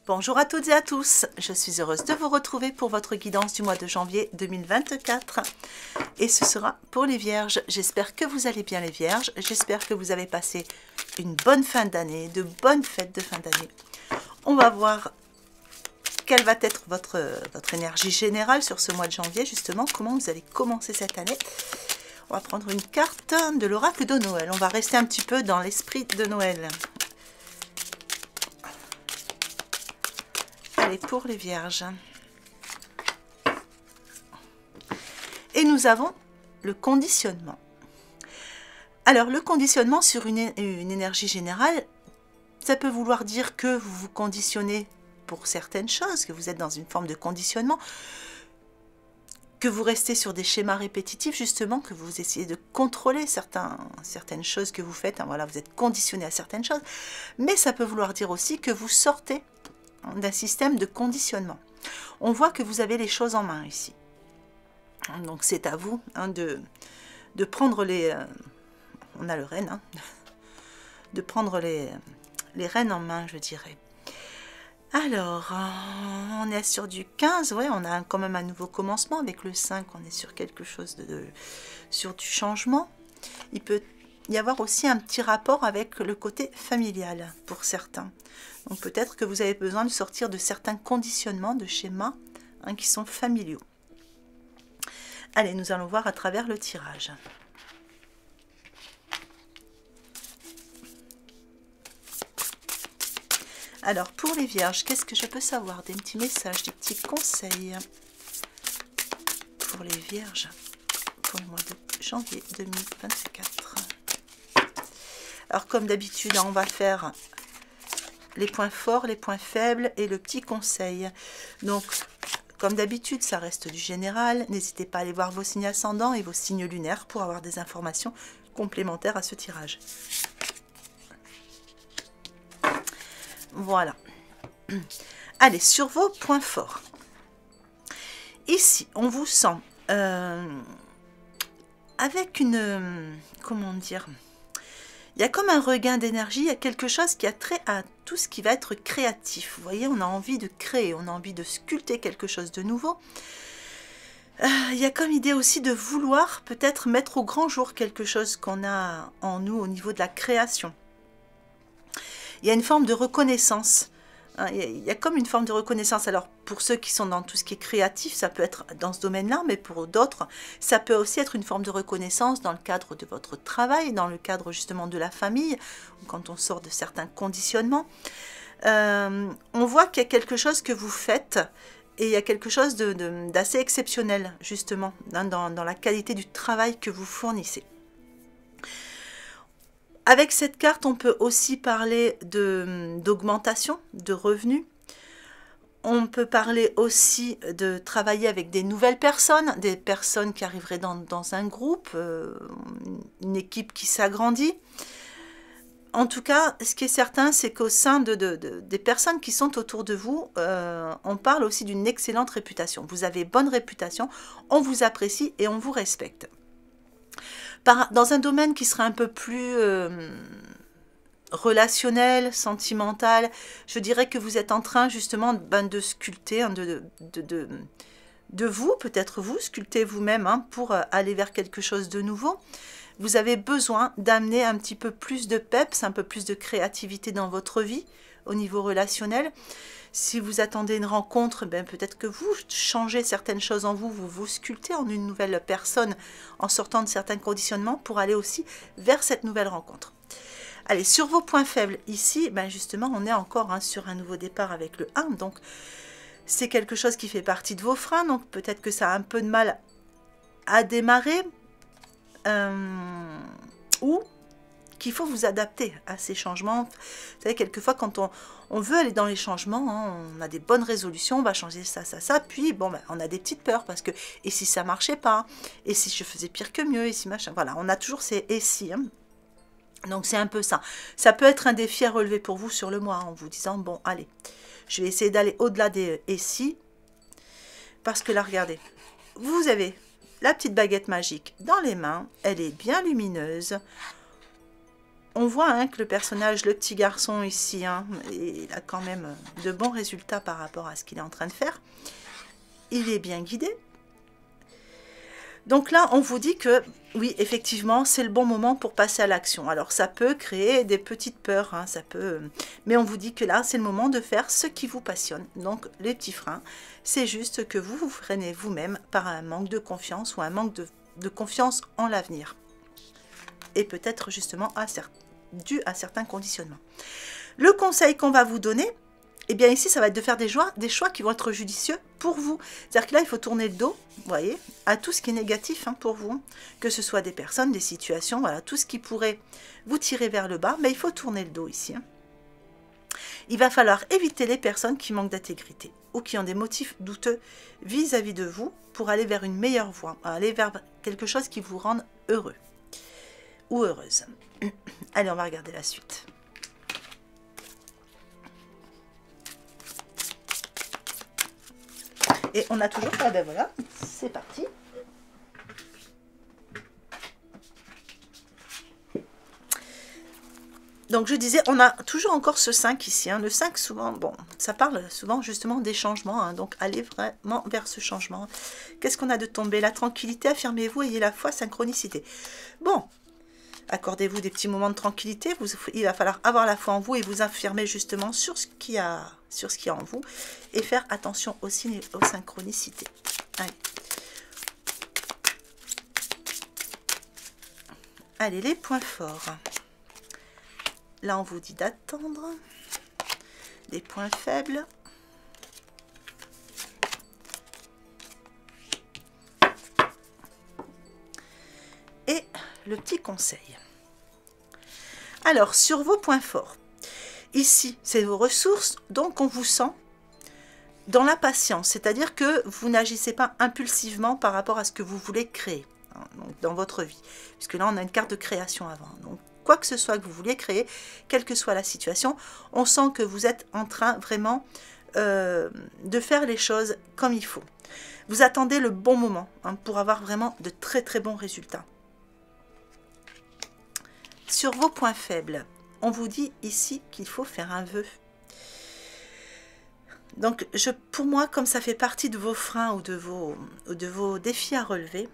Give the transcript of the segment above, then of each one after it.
Bonjour à toutes et à tous, je suis heureuse de vous retrouver pour votre guidance du mois de janvier 2024 et ce sera pour les vierges. J'espère que vous allez bien les vierges, j'espère que vous avez passé une bonne fin d'année, de bonnes fêtes de fin d'année. On va voir quelle va être votre énergie générale sur ce mois de janvier, justement, comment vous allez commencer cette année. On va prendre une carte de l'oracle de Noël, on va rester un petit peu dans l'esprit de Noël. Allez, pour les vierges. Et nous avons le conditionnement. Alors, le conditionnement sur une énergie générale, ça peut vouloir dire que vous vous conditionnez pour certaines choses, que vous êtes dans une forme de conditionnement, que vous restez sur des schémas répétitifs, justement, que vous essayez de contrôler certaines choses que vous faites. Hein, voilà, vous êtes conditionné à certaines choses. Mais ça peut vouloir dire aussi que vous sortez d'un système de conditionnement. On voit que vous avez les choses en main ici. Donc c'est à vous de prendre les... on a le renne, hein, de prendre les rênes en main, je dirais. Alors, on est sur du 15, ouais, on a quand même un nouveau commencement. Avec le 5, on est sur quelque chose sur du changement. Il peut y avoir aussi un petit rapport avec le côté familial pour certains. Donc peut-être que vous avez besoin de sortir de certains conditionnements, de schémas qui sont familiaux. Allez, nous allons voir à travers le tirage. Alors, pour les vierges, qu'est-ce que je peux savoir? Des petits messages, des petits conseils pour les vierges pour le mois de janvier 2024. Alors, comme d'habitude, on va faire les points forts, les points faibles et le petit conseil. Donc, comme d'habitude, ça reste du général. N'hésitez pas à aller voir vos signes ascendants et vos signes lunaires pour avoir des informations complémentaires à ce tirage. Voilà. Allez, sur vos points forts. Ici, on vous sent avec une... comment dire? Il y a comme un regain d'énergie, il y a quelque chose qui a trait à tout ce qui va être créatif. Vous voyez, on a envie de créer, on a envie de sculpter quelque chose de nouveau. Il y a comme idée aussi de vouloir peut-être mettre au grand jour quelque chose qu'on a en nous au niveau de la création. Il y a une forme de reconnaissance. Il y a comme une forme de reconnaissance. Alors, pour ceux qui sont dans tout ce qui est créatif, ça peut être dans ce domaine-là, mais pour d'autres, ça peut aussi être une forme de reconnaissance dans le cadre de votre travail, dans le cadre justement de la famille, quand on sort de certains conditionnements. On voit qu'il y a quelque chose que vous faites et il y a quelque chose d'assez exceptionnel, justement, dans la qualité du travail que vous fournissez. Avec cette carte, on peut aussi parler d'augmentation de revenus. On peut parler aussi de travailler avec des nouvelles personnes, des personnes qui arriveraient dans un groupe, une équipe qui s'agrandit. En tout cas, ce qui est certain, c'est qu'au sein des personnes qui sont autour de vous, on parle aussi d'une excellente réputation. Vous avez bonne réputation, on vous apprécie et on vous respecte. Dans un domaine qui serait un peu plus relationnel, sentimental, je dirais que vous êtes en train justement de sculpter, de vous, peut-être vous, sculpter vous-même pour aller vers quelque chose de nouveau. Vous avez besoin d'amener un petit peu plus de peps, un peu plus de créativité dans votre vie au niveau relationnel. Si vous attendez une rencontre, peut-être que vous changez certaines choses en vous, vous vous sculptez en une nouvelle personne en sortant de certains conditionnements pour aller aussi vers cette nouvelle rencontre. Allez, sur vos points faibles, ici, justement, on est encore sur un nouveau départ avec le 1. Donc, c'est quelque chose qui fait partie de vos freins. Donc, peut-être que ça a un peu de mal à démarrer ou qu'il faut vous adapter à ces changements. Vous savez, quelquefois, quand on veut aller dans les changements, on a des bonnes résolutions, on va changer ça, puis on a des petites peurs, parce que, et si ça marchait pas, et si je faisais pire que mieux, et si machin, voilà, on a toujours ces et si. Donc c'est un peu ça. Ça peut être un défi à relever pour vous sur le mois, en vous disant, bon, allez, je vais essayer d'aller au-delà des et si, parce que là, regardez, vous avez la petite baguette magique dans les mains, elle est bien lumineuse. on voit hein, que le personnage, le petit garçon ici, hein, il a quand même de bons résultats par rapport à ce qu'il est en train de faire. Il est bien guidé. Donc là, on vous dit que, oui, effectivement, c'est le bon moment pour passer à l'action. Alors, ça peut créer des petites peurs, hein, ça peut... mais on vous dit que là, c'est le moment de faire ce qui vous passionne. Donc, les petits freins, c'est juste que vous vous freinez vous-même par un manque de confiance ou un manque de confiance en l'avenir. Et peut-être justement dû à certains conditionnements. Le conseil qu'on va vous donner, eh bien ici, ça va être de faire des choix qui vont être judicieux pour vous. C'est-à-dire que là, il faut tourner le dos, vous voyez, à tout ce qui est négatif hein, pour vous. Que ce soit des personnes, des situations, voilà, tout ce qui pourrait vous tirer vers le bas, mais il faut tourner le dos ici. Hein. Il va falloir éviter les personnes qui manquent d'intégrité ou qui ont des motifs douteux vis-à-vis de vous pour aller vers une meilleure voie, aller vers quelque chose qui vous rende heureux ou heureuse. Allez, on va regarder la suite. Et on a toujours... Ah ben voilà, c'est parti. Donc je disais, on a toujours encore ce 5 ici. Hein. Le 5, souvent, bon, ça parle souvent justement des changements. Hein. Donc allez vraiment vers ce changement. Qu'est-ce qu'on a de tombé? La tranquillité, affirmez-vous, ayez la foi, synchronicité. Bon, accordez-vous des petits moments de tranquillité. Il va falloir avoir la foi en vous et vous affirmer justement sur ce qu'il y a en vous. Et faire attention aussi aux synchronicités. Allez. Allez, les points forts. Là, on vous dit d'attendre. Les points faibles. Et le petit conseil. Alors, sur vos points forts. Ici, c'est vos ressources. Donc, on vous sent dans la patience. C'est-à-dire que vous n'agissez pas impulsivement par rapport à ce que vous voulez créer hein, donc dans votre vie. Puisque là, on a une carte de création avant. Donc, quoi que ce soit que vous vouliez créer, quelle que soit la situation, on sent que vous êtes en train vraiment de faire les choses comme il faut. Vous attendez le bon moment hein, pour avoir vraiment de très très bons résultats. Sur vos points faibles, on vous dit ici qu'il faut faire un vœu. Donc pour moi, comme ça fait partie de vos freins ou de vos défis à relever,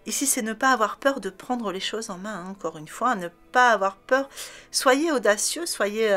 ici, c'est ne pas avoir peur de prendre les choses en main, hein, encore une fois, ne pas avoir peur. Soyez audacieux, soyez...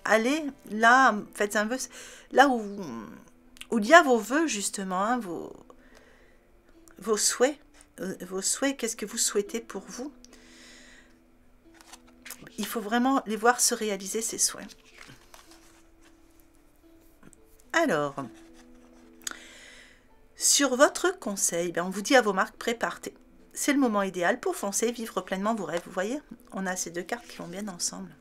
allez là, faites un vœu, là où il y a vos vœux, justement, hein, vos souhaits. Qu'est-ce que vous souhaitez pour vous? Il faut vraiment les voir se réaliser, ces souhaits. Alors... Sur votre conseil, on vous dit à vos marques, préparez. C'est le moment idéal pour foncer, vivre pleinement vos rêves. Vous voyez, on a ces deux cartes qui vont bien ensemble.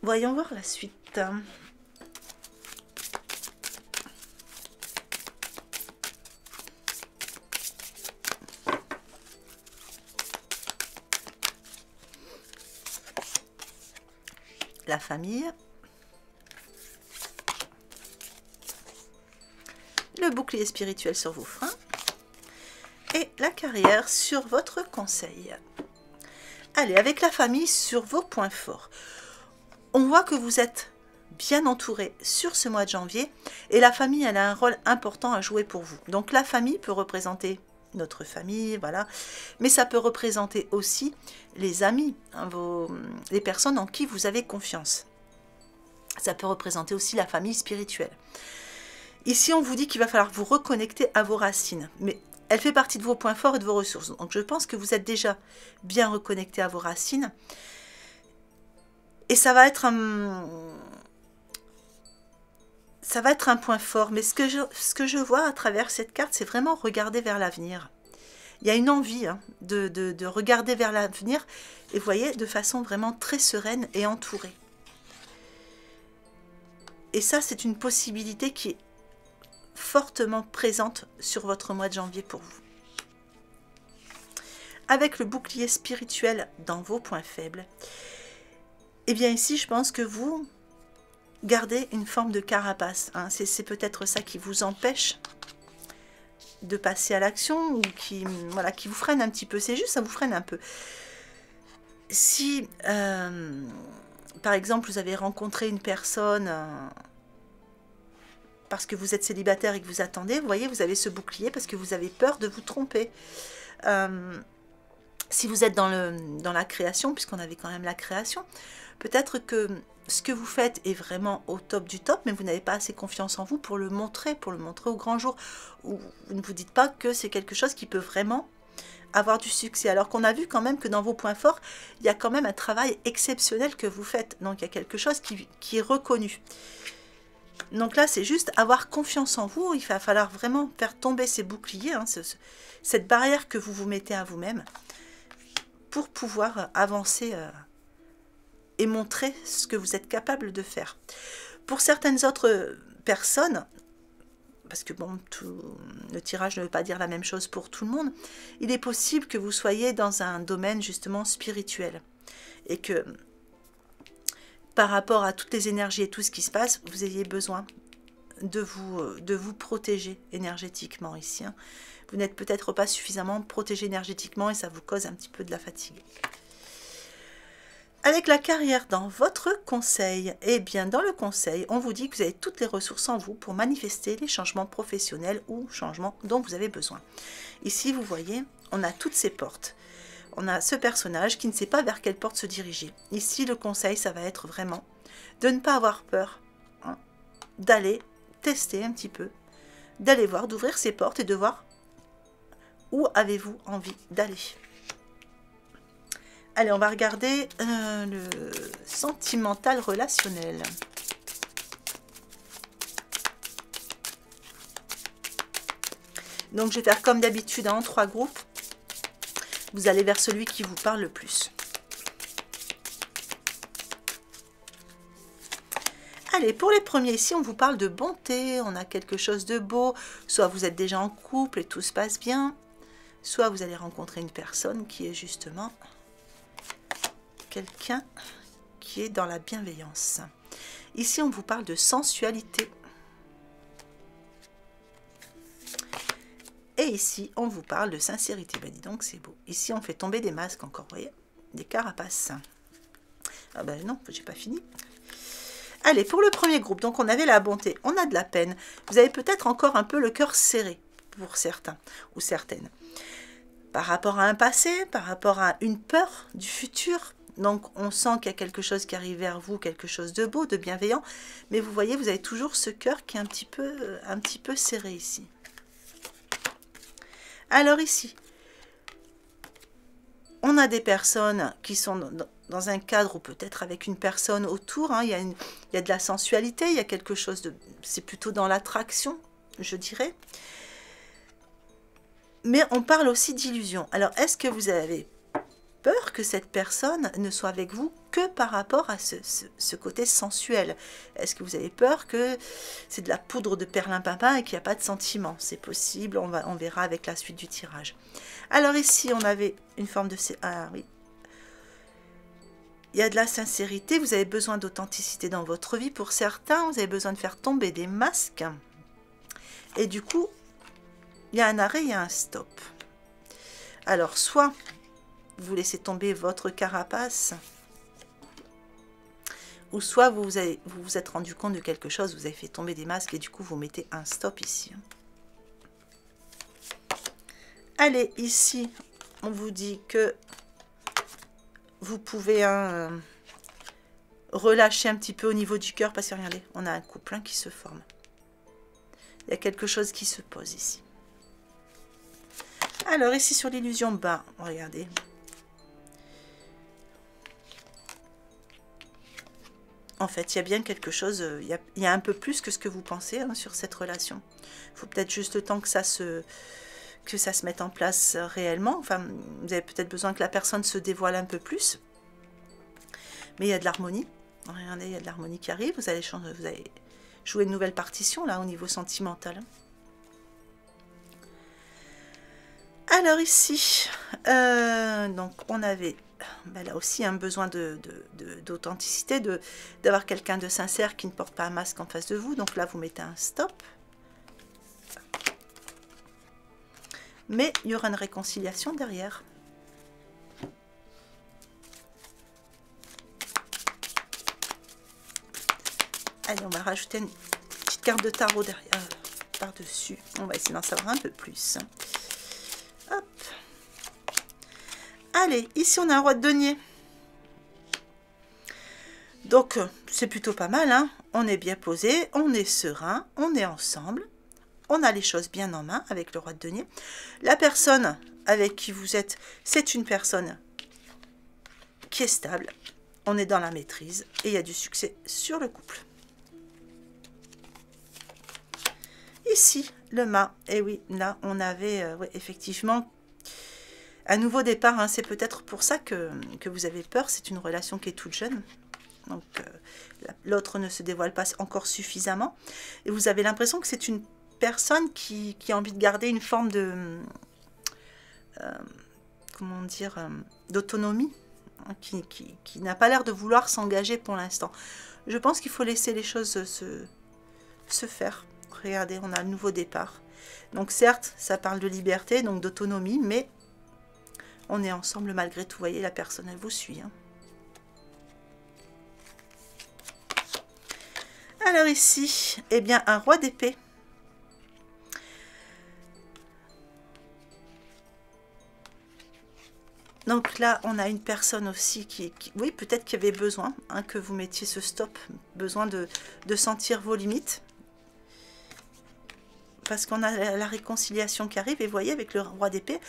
Voyons voir la suite. La famille. Le bouclier spirituel sur vos freins et la carrière sur votre conseil. Allez, avec la famille sur vos points forts. On voit que vous êtes bien entouré sur ce mois de janvier et la famille, elle a un rôle important à jouer pour vous. Donc la famille peut représenter notre famille, voilà, mais ça peut représenter aussi les amis, hein, les personnes en qui vous avez confiance. Ça peut représenter aussi la famille spirituelle. Ici, on vous dit qu'il va falloir vous reconnecter à vos racines. Mais elle fait partie de vos points forts et de vos ressources. Donc, je pense que vous êtes déjà bien reconnecté à vos racines. Et ça va être un point fort. Mais ce que je vois à travers cette carte, c'est vraiment regarder vers l'avenir. Il y a une envie hein, de regarder vers l'avenir. Et vous voyez, de façon vraiment très sereine et entourée. Et ça, c'est une possibilité qui est fortement présente sur votre mois de janvier pour vous. Avec le bouclier spirituel dans vos points faibles, et bien ici, je pense que vous gardez une forme de carapace. Hein. C'est peut-être ça qui vous empêche de passer à l'action ou qui, voilà, qui vous freine un petit peu. C'est juste, ça vous freine un peu. Si, par exemple, vous avez rencontré une personne parce que vous êtes célibataire et que vous attendez, vous voyez, vous avez ce bouclier parce que vous avez peur de vous tromper. Si vous êtes dans la création, puisqu'on avait quand même la création, peut-être que ce que vous faites est vraiment au top du top, mais vous n'avez pas assez confiance en vous pour le montrer au grand jour. Ou vous ne vous dites pas que c'est quelque chose qui peut vraiment avoir du succès. Alors qu'on a vu quand même que dans vos points forts, il y a quand même un travail exceptionnel que vous faites. Donc il y a quelque chose qui est reconnu. Donc là, c'est juste avoir confiance en vous. Il va falloir vraiment faire tomber ces boucliers, hein, cette barrière que vous vous mettez à vous-même, pour pouvoir avancer et montrer ce que vous êtes capable de faire. Pour certaines autres personnes, parce que bon, le tirage ne veut pas dire la même chose pour tout le monde, il est possible que vous soyez dans un domaine justement spirituel et que par rapport à toutes les énergies et tout ce qui se passe, vous ayez besoin de vous protéger énergétiquement ici, hein. Vous n'êtes peut-être pas suffisamment protégé énergétiquement et ça vous cause un petit peu de la fatigue. Avec la carrière dans votre conseil, eh bien dans le conseil, on vous dit que vous avez toutes les ressources en vous pour manifester les changements professionnels ou changements dont vous avez besoin. Ici, vous voyez, on a toutes ces portes. On a ce personnage qui ne sait pas vers quelle porte se diriger. Ici, le conseil, ça va être vraiment de ne pas avoir peur, hein, d'aller tester un petit peu, d'aller voir, d'ouvrir ces portes et de voir où avez-vous envie d'aller. Allez, on va regarder le sentimental relationnel. Donc, je vais faire comme d'habitude en 3 groupes. Vous allez vers celui qui vous parle le plus. Allez, pour les premiers, ici, on vous parle de bonté. On a quelque chose de beau. Soit vous êtes déjà en couple et tout se passe bien. Soit vous allez rencontrer une personne qui est justement quelqu'un qui est dans la bienveillance. Ici, on vous parle de sensualité. Et ici, on vous parle de sincérité. Ben dis donc, c'est beau. Ici, on fait tomber des masques encore, vous voyez, des carapaces. Ah ben non, j'ai pas fini. Allez, pour le premier groupe, donc on avait la bonté, on a de la peine. Vous avez peut-être encore un peu le cœur serré, pour certains ou certaines. Par rapport à un passé, par rapport à une peur du futur. Donc, on sent qu'il y a quelque chose qui arrive vers vous, quelque chose de beau, de bienveillant. Mais vous voyez, vous avez toujours ce cœur qui est un petit peu serré ici. Alors ici, on a des personnes qui sont dans un cadre ou peut-être avec une personne autour. Hein, il y a de la sensualité, il y a quelque chose de... C'est plutôt dans l'attraction, je dirais. Mais on parle aussi d'illusion. Alors, est-ce que vous avez peur que cette personne ne soit avec vous que par rapport à ce côté sensuel? Est-ce que vous avez peur que c'est de la poudre de perlimpinpin et qu'il n'y a pas de sentiment? C'est possible, on verra avec la suite du tirage. Alors ici, on avait une forme de... Ah oui. Il y a de la sincérité, vous avez besoin d'authenticité dans votre vie. Pour certains, vous avez besoin de faire tomber des masques. Et du coup, il y a un arrêt, il y a un stop. Alors, soit vous laissez tomber votre carapace, ou soit vous vous êtes rendu compte de quelque chose, vous avez fait tomber des masques et du coup vous mettez un stop ici. Allez, ici, on vous dit que vous pouvez relâcher un petit peu au niveau du cœur, parce que regardez, on a un couple qui se forme. Il y a quelque chose qui se pose ici. Alors ici sur l'illusion, ben, regardez. En fait, il y a bien quelque chose, il y a un peu plus que ce que vous pensez sur cette relation. Il faut peut-être juste le temps que ça se mette en place réellement. Enfin, vous avez peut-être besoin que la personne se dévoile un peu plus. Mais il y a de l'harmonie. Regardez, il y a de l'harmonie qui arrive. Vous allez jouer une nouvelle partition là au niveau sentimental. Alors ici, donc on avait... Ben là aussi un besoin d'authenticité, d'avoir quelqu'un de sincère qui ne porte pas un masque en face de vous. Donc là, vous mettez un stop. mais il y aura une réconciliation derrière. Allez, on va rajouter une petite carte de tarot derrière, par-dessus. On va essayer d'en savoir un peu plus. Hop. Allez, ici on a un roi de denier. Donc, c'est plutôt pas mal, hein. On est bien posé, on est serein, on est ensemble. On a les choses bien en main avec le roi de denier. La personne avec qui vous êtes, c'est une personne qui est stable. On est dans la maîtrise et il y a du succès sur le couple. Ici, le mât. Et oui, là, on avait ouais, effectivement un nouveau départ. Hein. C'est peut-être pour ça que vous avez peur. C'est une relation qui est toute jeune. Donc, l'autre ne se dévoile pas encore suffisamment. Et vous avez l'impression que c'est une personne qui a envie de garder une forme de... comment dire, d'autonomie, hein, qui n'a pas l'air de vouloir s'engager pour l'instant. Je pense qu'il faut laisser les choses se faire. Regardez, on a le nouveau départ. Donc certes, ça parle de liberté, donc d'autonomie, mais on est ensemble malgré tout. Vous voyez, la personne, elle vous suit. Hein. Alors ici, eh bien, un roi d'épée. Donc là, on a une personne aussi qui oui, peut-être qu'il y avait besoin hein, que vous mettiez ce stop, besoin de sentir vos limites. Parce qu'on a la réconciliation qui arrive, et vous voyez, avec le roi d'épée,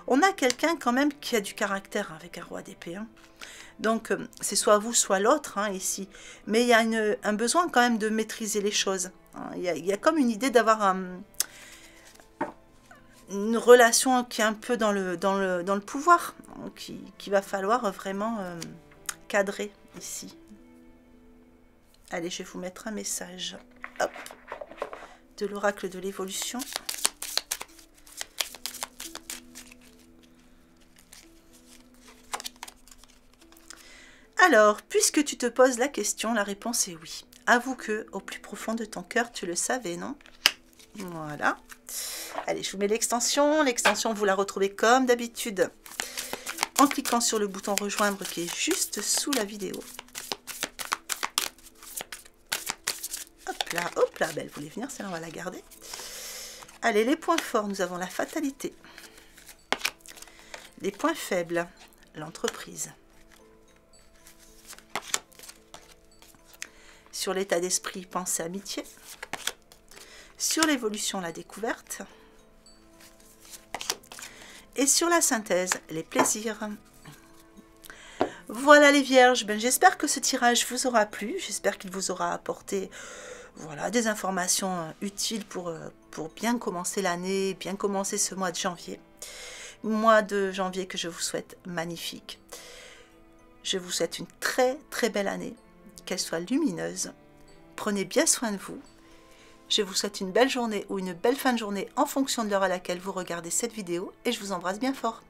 on a quelqu'un quand même qui a du caractère avec un roi d'épée. Hein. Donc, c'est soit vous, soit l'autre, hein, ici. Mais il y a un besoin quand même de maîtriser les choses. Hein. Il y a comme une idée d'avoir une relation qui est un peu dans le pouvoir, hein, qu'il va falloir vraiment cadrer ici. Allez, je vais vous mettre un message. Hop. De l'oracle de l'évolution. Alors, puisque tu te poses la question, la réponse est oui. Avoue que, au plus profond de ton cœur, tu le savais, non? Voilà. Allez, je vous mets l'extension. L'extension, vous la retrouvez comme d'habitude en cliquant sur le bouton rejoindre qui est juste sous la vidéo. Hop là, ben, elle voulait venir, celle-là, on va la garder. Allez, les points forts, nous avons la fatalité. Les points faibles, l'entreprise. Sur l'état d'esprit, pensée, amitié. Sur l'évolution, la découverte. Et sur la synthèse, les plaisirs. Voilà les vierges, ben, j'espère que ce tirage vous aura plu, j'espère qu'il vous aura apporté voilà, des informations utiles pour bien commencer l'année, bien commencer ce mois de janvier. Mois de janvier que je vous souhaite magnifique. Je vous souhaite une très très belle année, qu'elle soit lumineuse. Prenez bien soin de vous. Je vous souhaite une belle journée ou une belle fin de journée en fonction de l'heure à laquelle vous regardez cette vidéo et je vous embrasse bien fort.